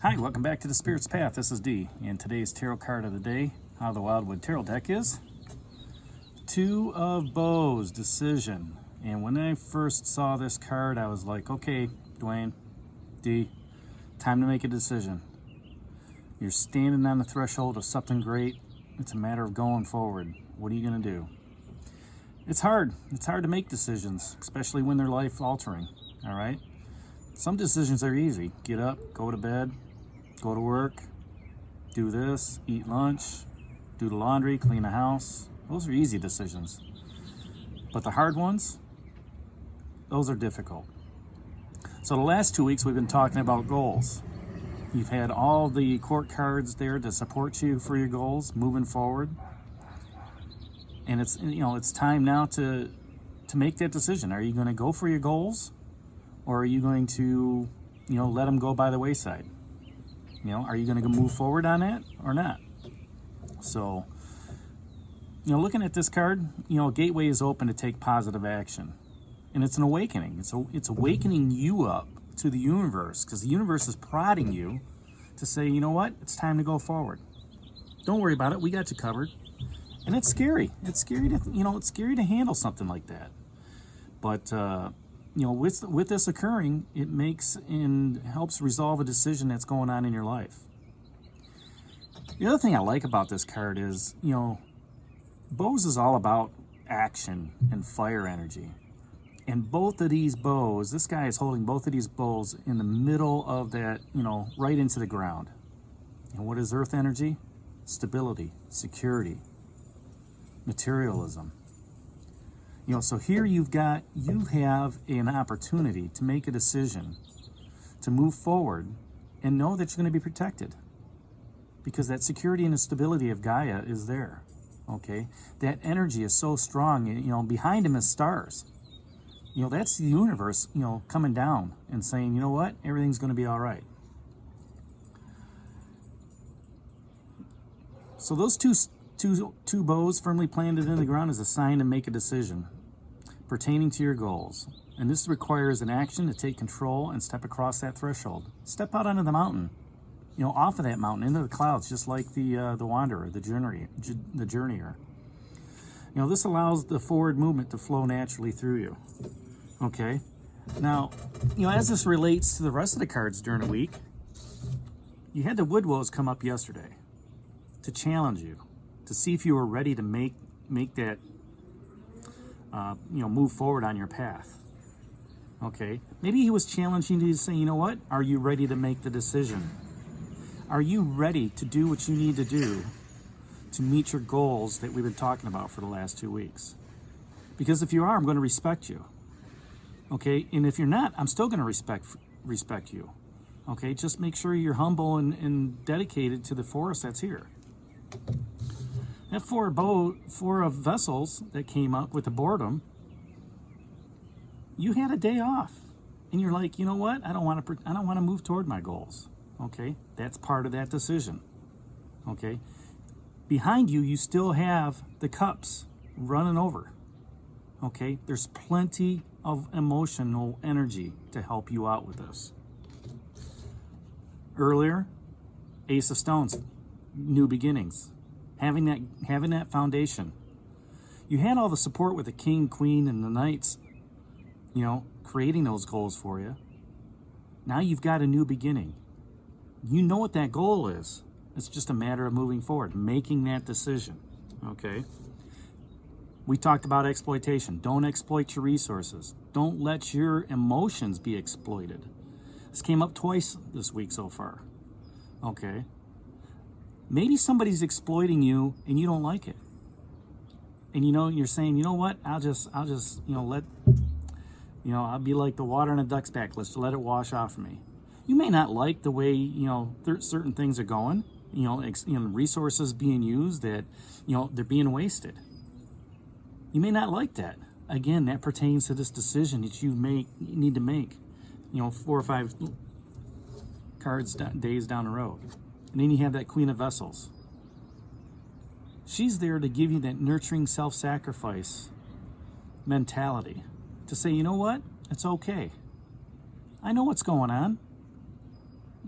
Hi, welcome back to the Spirit's Path. This is D, and today's tarot card of the day out of the Wildwood Tarot deck is Two of Bows, Decision. And when I first saw this card, I was like, okay, Dwayne, D, time to make a decision. You're standing on the threshold of something great. It's a matter of going forward. What are you going to do? It's hard. It's hard to make decisions, especially when they're life-altering, all right? Some decisions are easy. Get up, go to bed, go to work, do this, eat lunch, do the laundry, clean the house. Those are easy decisions. But the hard ones, those are difficult. So the last 2 weeks we've been talking about goals. You've had all the court cards there to support you for your goals moving forward. And it's time now to make that decision. Are you going to go for your goals, or are you going to, let them go by the wayside? Are you going to move forward on that or not? So, looking at this card, a gateway is open to take positive action. And it's an awakening. It's awakening you up to the universe, because the universe is prodding you to say, you know what, it's time to go forward. Don't worry about it. We got you covered. And it's scary. It's scary to handle something like that. But, with this occurring, it makes and helps resolve a decision that's going on in your life. The other thing I like about this card is, bows is all about action and fire energy. And both of these bows, this guy is holding both of these bows in the middle of that, right into the ground. And what is earth energy? Stability, security, materialism. So here you have an opportunity to make a decision, to move forward, and know that you're going to be protected, because that security and the stability of Gaia is there. Okay, that energy is so strong. Behind him is stars. That's the universe. Coming down and saying, you know what, everything's going to be all right. So those two bows firmly planted in the ground is a sign to make a decision pertaining to your goals. And this requires an action to take control and step across that threshold. Step out onto the mountain, off of that mountain, into the clouds, just like the wanderer, the journeyer. This allows the forward movement to flow naturally through you. Okay? Now, as this relates to the rest of the cards during the week, you had the Woodwoes come up yesterday to challenge you, to see if you were ready to make that move forward on your path. Okay, maybe he was challenging you to say, you know what, are you ready to make the decision? Are you ready to do what you need to do to meet your goals that we've been talking about for the last 2 weeks? Because if you are, I'm going to respect you. Okay, and if you're not, I'm still going to respect you. Okay, just make sure you're humble and dedicated to the forest that's here. That four of vessels that came up with the boredom, you had a day off, and you're like, you know what? I don't want to move toward my goals. Okay, that's part of that decision. Okay, behind you, you still have the cups running over. Okay, there's plenty of emotional energy to help you out with this. Earlier, Ace of Stones, new beginnings. Having that foundation. You had all the support with the king, queen, and the knights, creating those goals for you. Now you've got a new beginning. You know what that goal is. It's just a matter of moving forward, making that decision. Okay? We talked about exploitation. Don't exploit your resources. Don't let your emotions be exploited. This came up twice this week so far. Okay? Maybe somebody's exploiting you and you don't like it. And you're saying, you know what, I'll just I'll be like the water in a duck's back. Let's let it wash off of me. You may not like the way, certain things are going, resources being used that, they're being wasted. You may not like that. Again, that pertains to this decision that you need to make, 4 or 5 days down the road. And then you have that Queen of Vessels. She's there to give you that nurturing self-sacrifice mentality. To say, you know what? It's okay. I know what's going on.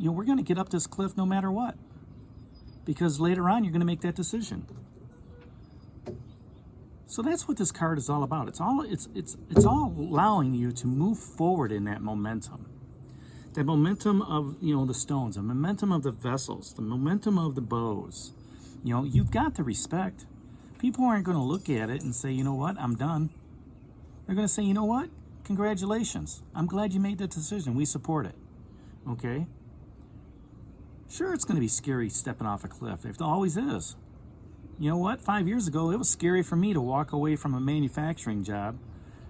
we're going to get up this cliff no matter what. Because later on, you're going to make that decision. So that's what this card is all about. It's all allowing you to move forward in that momentum. That momentum of, the stones, the momentum of the vessels, the momentum of the bows. You've got the respect. People aren't going to look at it and say, you know what, I'm done. They're going to say, you know what, congratulations. I'm glad you made that decision. We support it. Okay? Sure, it's going to be scary stepping off a cliff. It always is. You know what? 5 years ago, it was scary for me to walk away from a manufacturing job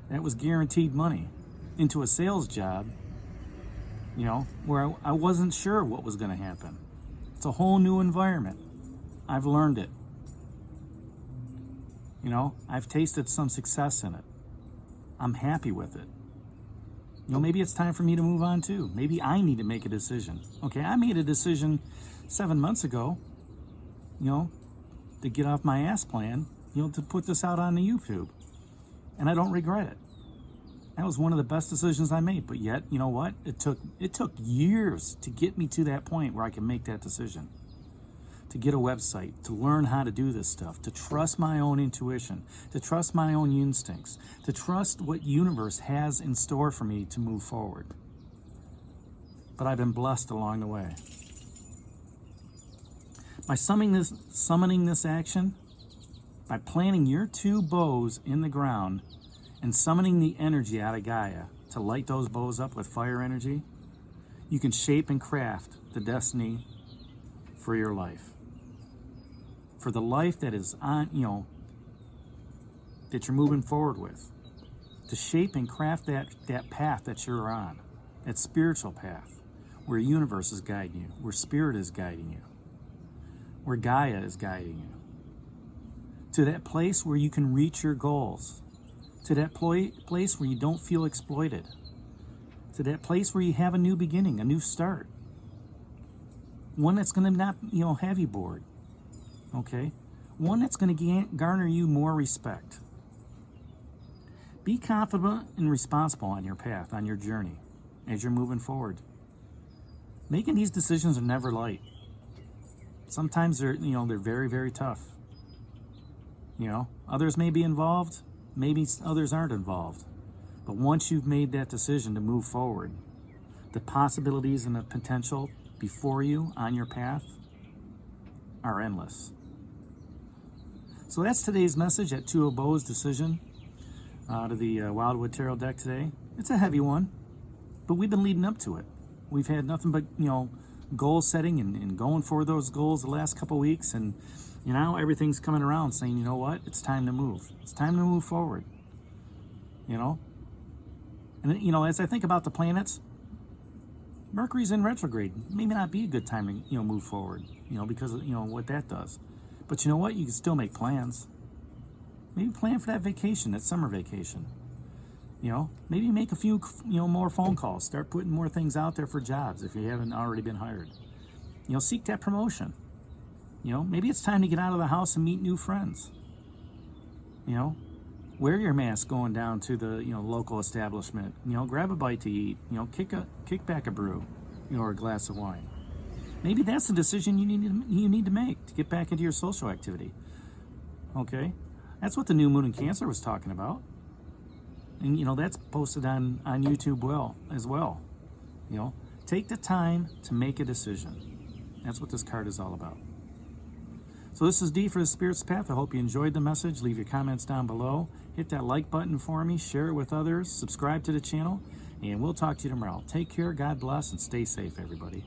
that was guaranteed money into a sales job, where I wasn't sure what was going to happen. It's a whole new environment. I've learned it. I've tasted some success in it. I'm happy with it. Maybe it's time for me to move on too. Maybe I need to make a decision. Okay, I made a decision 7 months ago, to get off my ass plan, to put this out on the YouTube. And I don't regret it. That was one of the best decisions I made. But yet, you know what? It took years to get me to that point where I can make that decision. To get a website, to learn how to do this stuff, to trust my own intuition, to trust my own instincts, to trust what universe has in store for me to move forward. But I've been blessed along the way. By summoning this action, by planting your 2 bows in the ground and summoning the energy out of Gaia to light those bows up with fire energy, you can shape and craft the destiny for your life. For the life that is on, that you're moving forward with. To shape and craft that path that you're on, that spiritual path, where universe is guiding you, where spirit is guiding you, where Gaia is guiding you. To that place where you can reach your goals. To that place where you don't feel exploited. To that place where you have a new beginning, a new start. One that's going to not, have you bored. Okay? One that's going to garner you more respect. Be confident and responsible on your path, on your journey, as you're moving forward. Making these decisions are never light. Sometimes they're very, very tough. Others may be involved, maybe others aren't involved. But once you've made that decision to move forward, the possibilities and the potential before you on your path are endless. So that's today's message at 2 of Bows decision to the Wildwood Tarot deck today. It's a heavy one, but we've been leading up to it. We've had nothing but, goal setting and going for those goals the last couple weeks, and now everything's coming around saying, you know what, it's time to move. It's time to move forward. And as I think about the planets, Mercury's in retrograde. Maybe not be a good time to move forward, because of what that does. But you know what, you can still make plans. Maybe plan for that vacation, that summer vacation. Maybe make a few, more phone calls. Start putting more things out there for jobs if you haven't already been hired. Seek that promotion. Maybe it's time to get out of the house and meet new friends. Wear your mask going down to the, local establishment. Grab a bite to eat. Kick back a brew, or a glass of wine. Maybe that's the decision you need to make to get back into your social activity. Okay? That's what the new moon in Cancer was talking about. And, that's posted on YouTube as well. Take the time to make a decision. That's what this card is all about. So this is D for the Spirit's Path. I hope you enjoyed the message. Leave your comments down below. Hit that like button for me. Share it with others. Subscribe to the channel. And we'll talk to you tomorrow. Take care. God bless. And stay safe, everybody.